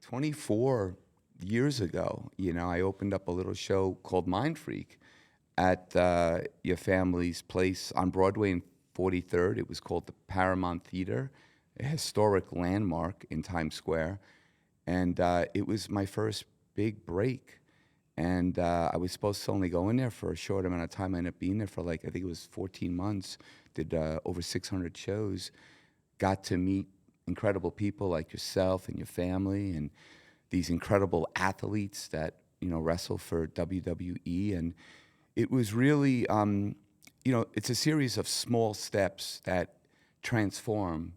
24 years ago, I opened up a little show called Mind Freak at your family's place on Broadway and 43rd. It was called the Paramount Theater, a historic landmark in Times Square. And it was my first big break. And I was supposed to only go in there for a short amount of time. I ended up being there for I think it was 14 months, did over 600 shows, got to meet incredible people like yourself and your family and these incredible athletes that, wrestle for WWE. And it was really, it's a series of small steps that transform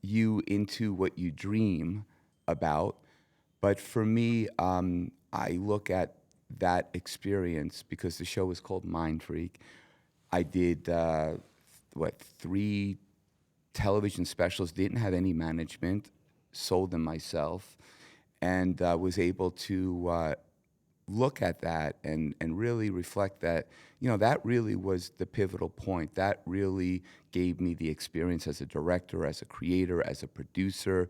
you into what you dream about. But for me, I look at that experience because the show was called Mind Freak. I did, 3 television specials, didn't have any management, sold them myself, and was able to look at that and really reflect that, that really was the pivotal point. That really gave me the experience as a director, as a creator, as a producer.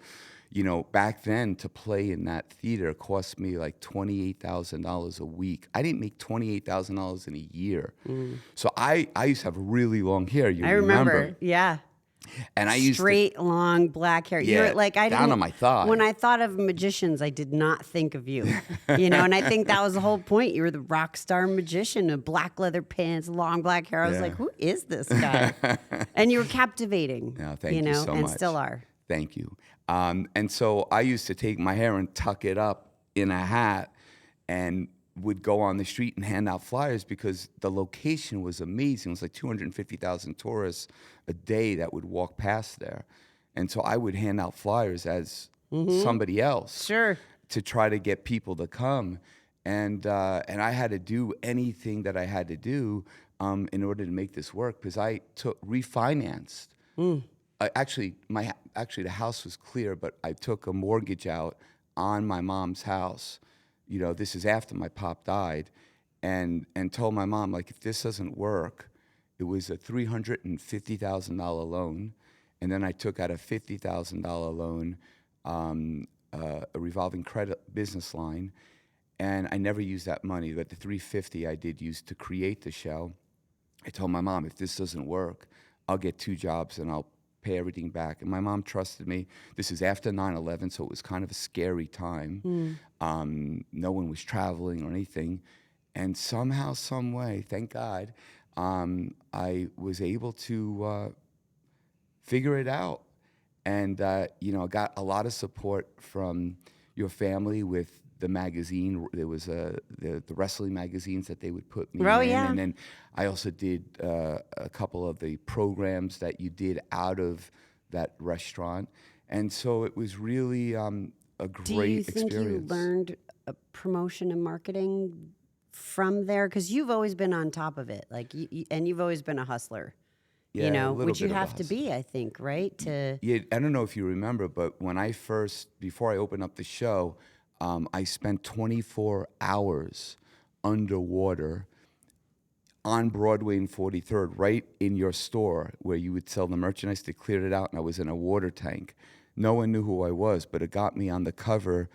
Back then to play in that theater cost me like $28,000 a week. I didn't make $28,000 in a year. So I used to have really long hair. You remember? Yeah. And I used straight, long black hair. Yeah, You're like I down didn't, on my thigh. When I thought of magicians, I did not think of you. And I think that was the whole point. You were the rock star magician, of black leather pants, long black hair. I was like, who is this guy? And you were captivating. No, thank you so and much. Still are. Thank you. And so I used to take my hair and tuck it up in a hat and would go on the street and hand out flyers because the location was amazing. It was like 250,000 tourists a day that would walk past there. And so I would hand out flyers as somebody else. Sure. To try to get people to come. And I had to do anything that I had to do in order to make this work because I refinanced. Actually, the house was clear, but I took a mortgage out on my mom's house. This is after my pop died, and told my mom, if this doesn't work, it was a $350,000 loan, and then I took out a $50,000 loan, a revolving credit business line, and I never used that money, but the $350 I did use to create the show. I told my mom, if this doesn't work, I'll get 2 jobs and I'll pay everything back. And my mom trusted me. This is after 9/11, so it was kind of a scary time. No one was traveling or anything. And somehow, some way, thank God, I was able to figure it out. And, I got a lot of support from your family with the magazine. There was the wrestling magazines that they would put me in. Yeah. And then I also did a couple of the programs that you did out of that restaurant. And so it was really a great experience. Do you think you learned promotion and marketing from there? Because you've always been on top of it, and you've always been a hustler. Yeah, which you have to be, I think, right? Yeah, I don't know if you remember, but when before I opened up the show, I spent 24 hours underwater on Broadway and 43rd, right in your store where you would sell the merchandise. They cleared it out, and I was in a water tank. No one knew who I was, but it got me on the cover,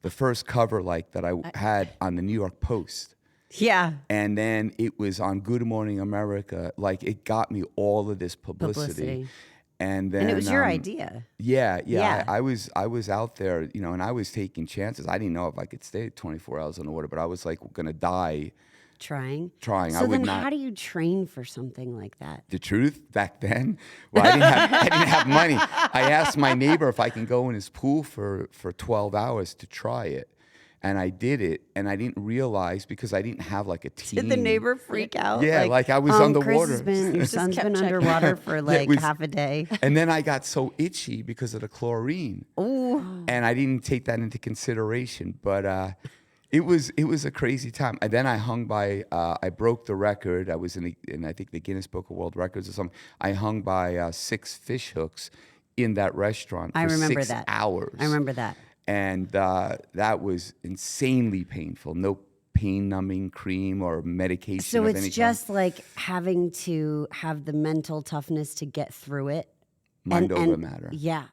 the first cover that I had on the New York Post. Yeah. And then it was on Good Morning America. It got me all of this publicity. And then it was your idea. Yeah. I was out there, and I was taking chances. I didn't know if I could stay 24 hours underwater, but I was going to die. Trying. So I would not. How do you train for something like that? The truth, back then, well, I didn't have money. I asked my neighbor if I can go in his pool for 12 hours to try it. And I did it, and I didn't realize because I didn't have a team. Did the neighbor freak out? Yeah, I was underwater. Your son's been underwater for half a day. And then I got so itchy because of the chlorine. Ooh. And I didn't take that into consideration, but it was a crazy time. And then I hung by. I broke the record. I was in I think the Guinness Book of World Records or something. I hung by 6 fish hooks in that restaurant for 6 hours. I remember that. And that was insanely painful. No pain-numbing cream or medication. So of it's any just kind. like having to have the mental toughness to get through it. Mind over matter. Yeah.